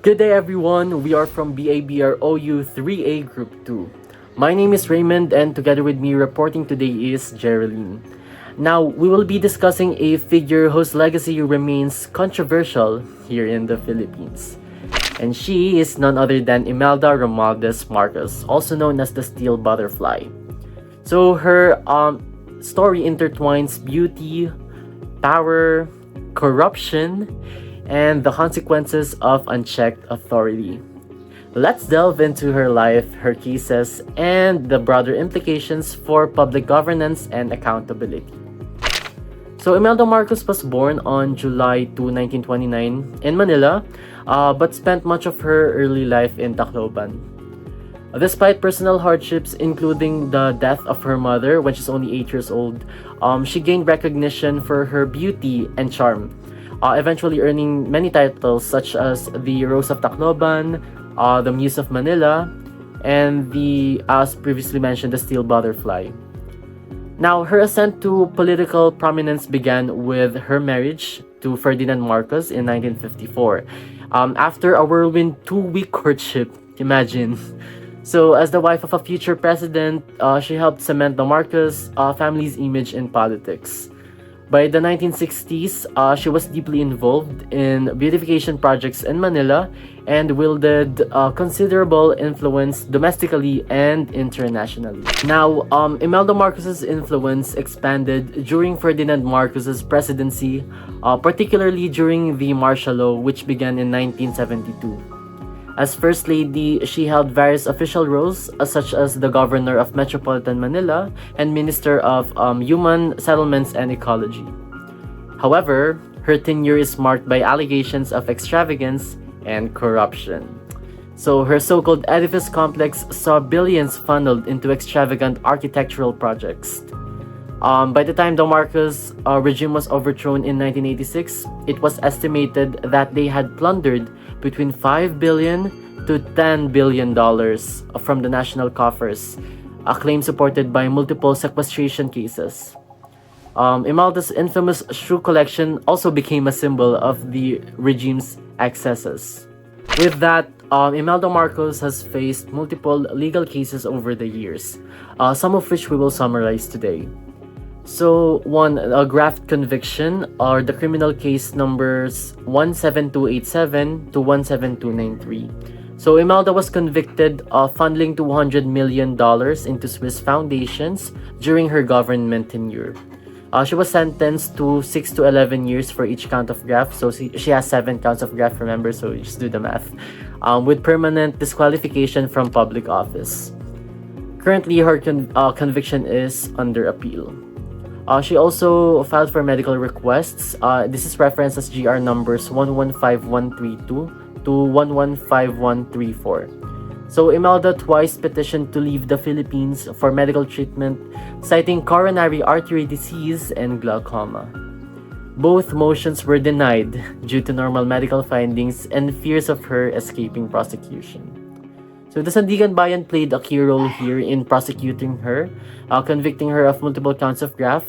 Good day everyone, we are from BABROU 3A Group 2. My name is Raymond and together with me reporting today is Geraldine. Now, we will be discussing a figure whose legacy remains controversial here in the Philippines. And she is none other than Imelda Romualdez Marcos, also known as the Steel Butterfly. So her story intertwines beauty, power, corruption, and the consequences of unchecked authority. Let's delve into her life, her cases, and the broader implications for public governance and accountability. So Imelda Marcos was born on July 2, 1929 in Manila, but spent much of her early life in Tacloban. Despite personal hardships, including the death of her mother when she's only 8 years old, she gained recognition for her beauty and charm, eventually earning many titles such as the Rose of Tacloban, the Muse of Manila, and the, as previously mentioned, the Steel Butterfly. Now, her ascent to political prominence began with her marriage to Ferdinand Marcos in 1954. After a whirlwind 2-week courtship, imagine. So, as the wife of a future president, she helped cement the Marcos family's image in politics. By the 1960s, she was deeply involved in beautification projects in Manila and wielded considerable influence domestically and internationally. Now, Imelda Marcos's influence expanded during Ferdinand Marcos's presidency, particularly during the martial law, which began in 1972. As First Lady, she held various official roles such as the Governor of Metropolitan Manila and Minister of Human Settlements and Ecology. However, her tenure is marked by allegations of extravagance and corruption. So her so-called edifice complex saw billions funneled into extravagant architectural projects. By the time the Marcos regime was overthrown in 1986, it was estimated that they had plundered between $5 billion to $10 billion from the national coffers, a claim supported by multiple sequestration cases. Imelda's infamous shoe collection also became a symbol of the regime's excesses. With that, Imelda Marcos has faced multiple legal cases over the years, some of which we will summarize today. So, one, a graft conviction, or the criminal case numbers 17287 to 17293. So, Imelda was convicted of funneling $200 million into Swiss foundations during her government tenure. She was sentenced to 6 to 11 years for each count of graft. So, she has 7 counts of graft, remember, so you just do the math. With permanent disqualification from public office. Currently, her conviction is under appeal. She also filed for medical requests. This is referenced as GR numbers 115132 to 115134. So Imelda twice petitioned to leave the Philippines for medical treatment, citing coronary artery disease and glaucoma. Both motions were denied due to normal medical findings and fears of her escaping prosecution. So the Sandigan Bayan played a key role here in prosecuting her, convicting her of multiple counts of graft.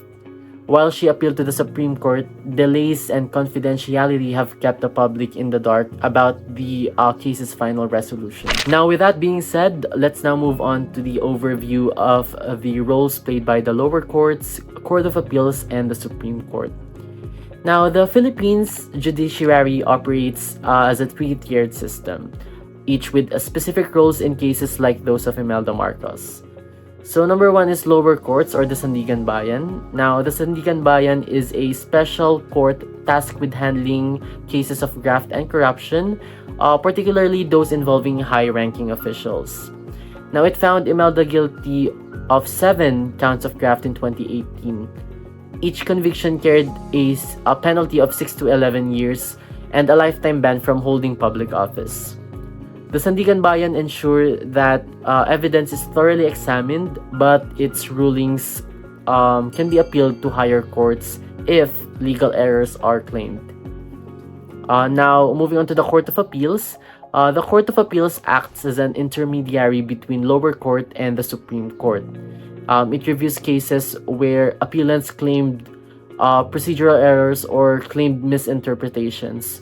While she appealed to the Supreme Court, delays and confidentiality have kept the public in the dark about the case's final resolution. Now, with that being said, let's now move on to the overview of the roles played by the lower courts, Court of Appeals, and the Supreme Court. Now, the Philippines judiciary operates as a 3-tiered system, each with specific roles in cases like those of Imelda Marcos. So number 1 is lower courts, or the Sandigan Bayan. Now, the Sandigan Bayan is a special court tasked with handling cases of graft and corruption, particularly those involving high-ranking officials. Now, it found Imelda guilty of 7 counts of graft in 2018. Each conviction carried a penalty of 6 to 11 years and a lifetime ban from holding public office. The Sandigan Bayan ensure that evidence is thoroughly examined, but its rulings can be appealed to higher courts if legal errors are claimed. Now, moving on to the Court of Appeals. The Court of Appeals acts as an intermediary between lower court and the Supreme Court. It reviews cases where appellants claimed procedural errors or claimed misinterpretations.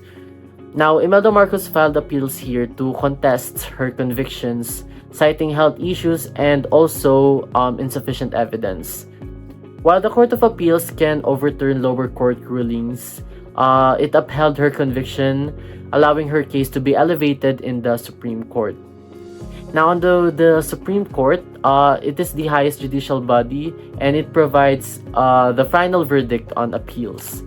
Now, Imelda Marcos filed appeals here to contest her convictions, citing health issues and also insufficient evidence. While the Court of Appeals can overturn lower court rulings, it upheld her conviction, allowing her case to be elevated in the Supreme Court. Now, under the Supreme Court, it is the highest judicial body and it provides the final verdict on appeals.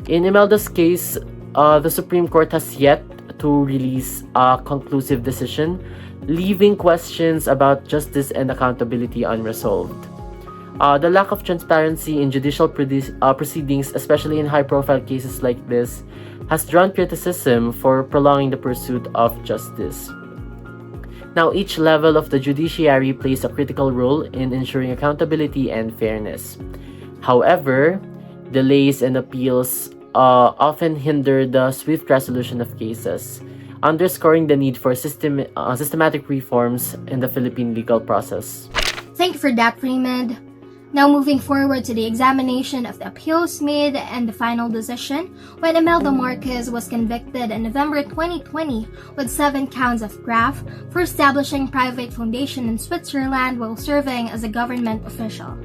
In Imelda's case, the Supreme Court has yet to release a conclusive decision, leaving questions about justice and accountability unresolved. The lack of transparency in judicial proceedings, especially in high-profile cases like this, has drawn criticism for prolonging the pursuit of justice. Now, each level of the judiciary plays a critical role in ensuring accountability and fairness. However, delays and appeals often hinder the swift resolution of cases, underscoring the need for systematic reforms in the Philippine legal process. Thank you for that, Raymond. Now moving forward to the examination of the appeals made and the final decision, when Imelda Marcos was convicted in November 2020 with 7 counts of graft for establishing private foundation in Switzerland while serving as a government official.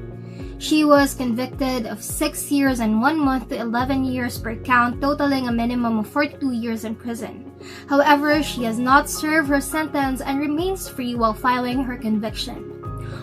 She was convicted of 6 years and 1 month to 11 years per count, totaling a minimum of 42 years in prison. However, she has not served her sentence and remains free while filing her conviction.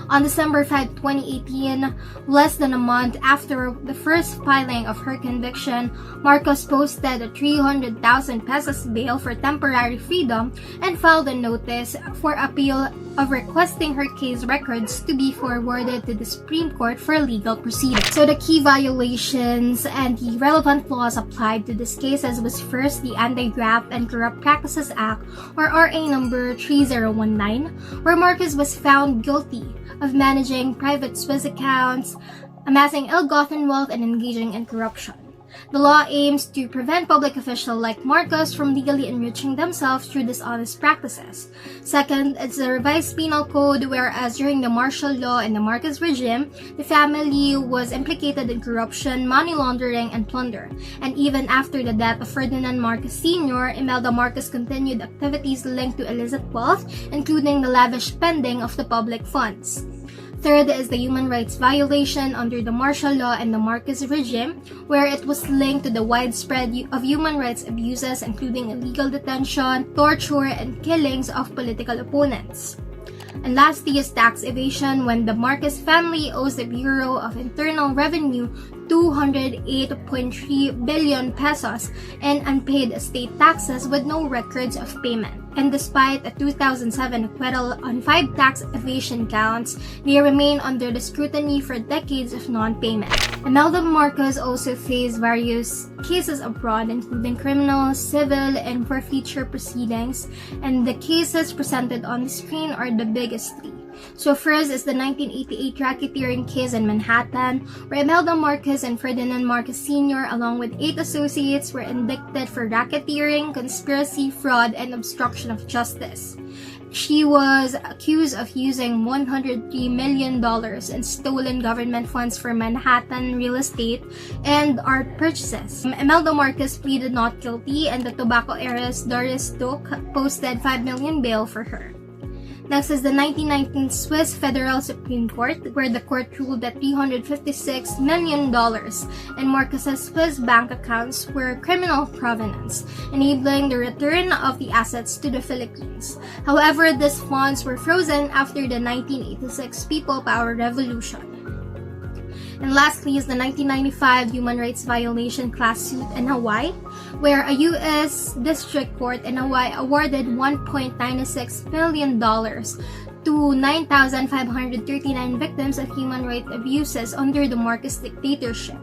On December 5, 2018, less than a month after the first filing of her conviction, Marcos posted a 300,000 pesos bail for temporary freedom and filed a notice for appeal of requesting her case records to be forwarded to the Supreme Court for legal proceedings. So the key violations and the relevant laws applied to these cases was first the Anti-Graft and Corrupt Practices Act, or RA number 3019, where Marcos was found guilty of managing private Swiss accounts, amassing ill-gotten wealth, and engaging in corruption. The law aims to prevent public officials like Marcos from legally enriching themselves through dishonest practices. Second, it's the revised penal code, whereas during the martial law and the Marcos regime, the family was implicated in corruption, money laundering, and plunder. And even after the death of Ferdinand Marcos Sr., Imelda Marcos continued activities linked to illicit wealth, including the lavish spending of the public funds. Third is the human rights violation under the martial law and the Marcos regime, where it was linked to the widespread of human rights abuses, including illegal detention, torture, and killings of political opponents. And lastly is tax evasion, when the Marcos family owes the Bureau of Internal Revenue 208.3 billion pesos in unpaid estate taxes with no records of payment. And despite a 2007 acquittal on 5 tax evasion counts, they remain under the scrutiny for decades of non-payment. Imelda Marcos also faced various cases abroad, including criminal, civil, and forfeiture proceedings, and the cases presented on the screen are the biggest 3. So first is the 1988 racketeering case in Manhattan, where Imelda Marcos and Ferdinand Marcos Sr. along with 8 associates were indicted for racketeering, conspiracy, fraud, and obstruction of justice. She was accused of using $103 million in stolen government funds for Manhattan real estate and art purchases. Imelda Marcos pleaded not guilty, and the tobacco heiress Doris Duke posted $5 million bail for her. Next is the 1919 Swiss Federal Supreme Court, where the court ruled that $356 million in Marcos's Swiss bank accounts were criminal provenance, enabling the return of the assets to the Philippines. However, these funds were frozen after the 1986 People Power Revolution. And lastly is the 1995 human rights violation class suit in Hawaii, where a U.S. District Court in Hawaii awarded $1.96 million to 9,539 victims of human rights abuses under the Marcos dictatorship.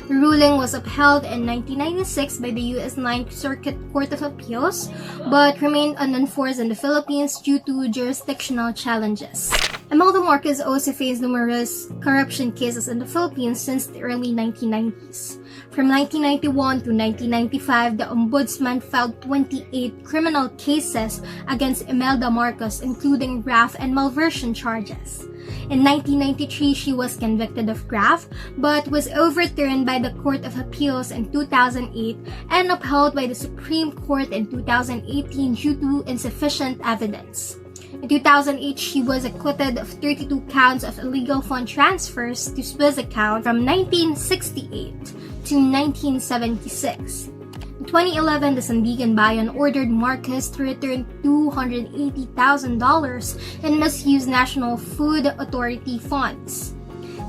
The ruling was upheld in 1996 by the U.S. Ninth Circuit Court of Appeals, but remained unenforced in the Philippines due to jurisdictional challenges. Imelda Marcos also faced numerous corruption cases in the Philippines since the early 1990s. From 1991 to 1995, the Ombudsman filed 28 criminal cases against Imelda Marcos, including graft and malversion charges. In 1993, she was convicted of graft, but was overturned by the Court of Appeals in 2008 and upheld by the Supreme Court in 2018 due to insufficient evidence. In 2008, she was acquitted of 32 counts of illegal fund transfers to Swiss account from 1968 to 1976. In 2011, the Sandigan Bayan ordered Marcos to return $280,000 in misused National Food Authority funds.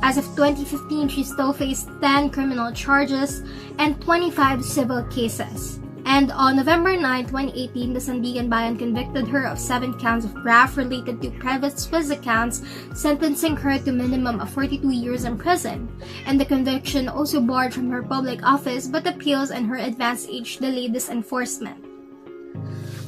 As of 2015, she still faced 10 criminal charges and 25 civil cases. And on November 9, 2018, the Sandigan Bayan convicted her of 7 counts of graft related to private Swiss accounts, sentencing her to minimum of 42 years in prison. And the conviction also barred from her public office, but appeals and her advanced age delayed this enforcement.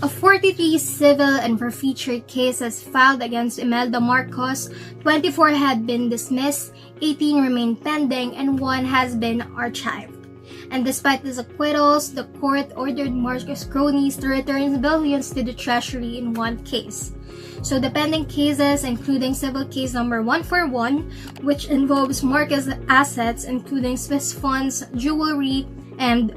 Of 43 civil and forfeiture cases filed against Imelda Marcos, 24 had been dismissed, 18 remain pending, and 1 has been archived. And despite these acquittals, the court ordered Marcos' cronies to return billions to the treasury in 1 case. So the pending cases, including civil case number 141, which involves Marcos' assets including Swiss funds, jewelry, and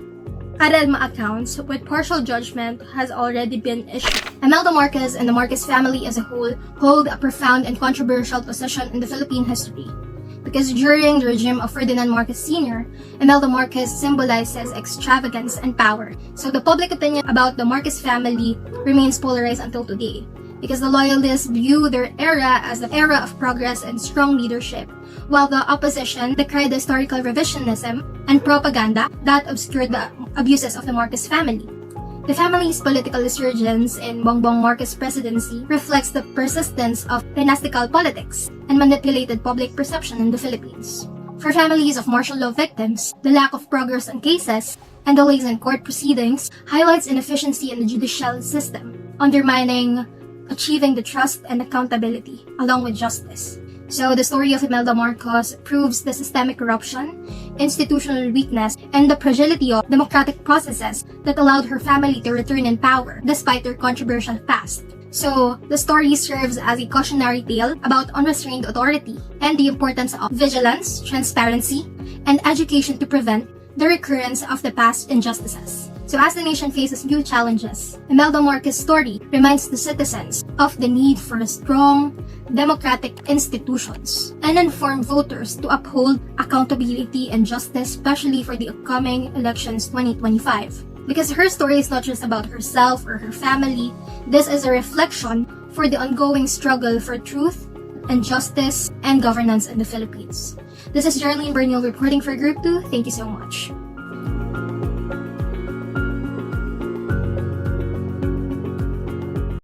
Adelma accounts with partial judgment, has already been issued. Imelda Marcos and the Marcos family as a whole hold a profound and controversial position in the Philippine history. Because during the regime of Ferdinand Marcos Sr., Imelda Marcos symbolizes extravagance and power. So the public opinion about the Marcos family remains polarized until today, because the loyalists view their era as the era of progress and strong leadership, while the opposition decried the historical revisionism and propaganda that obscured the abuses of the Marcos family. The family's political resurgence in Bongbong Marcos' presidency reflects the persistence of dynastical politics and manipulated public perception in the Philippines. For families of martial law victims, the lack of progress on cases and delays in court proceedings highlights inefficiency in the judicial system, undermining achieving the trust and accountability along with justice. So the story of Imelda Marcos proves the systemic corruption, institutional weakness, and the fragility of democratic processes that allowed her family to return in power despite their controversial past. So the story serves as a cautionary tale about unrestrained authority and the importance of vigilance, transparency, and education to prevent the recurrence of the past injustices. So as the nation faces new challenges, Imelda Marcos' story reminds the citizens of the need for strong, democratic institutions and informed voters to uphold accountability and justice, especially for the upcoming elections 2025. Because her story is not just about herself or her family, this is a reflection for the ongoing struggle for truth and justice and governance in the Philippines. This is Geraldine Bernil reporting for Group 2. Thank you so much.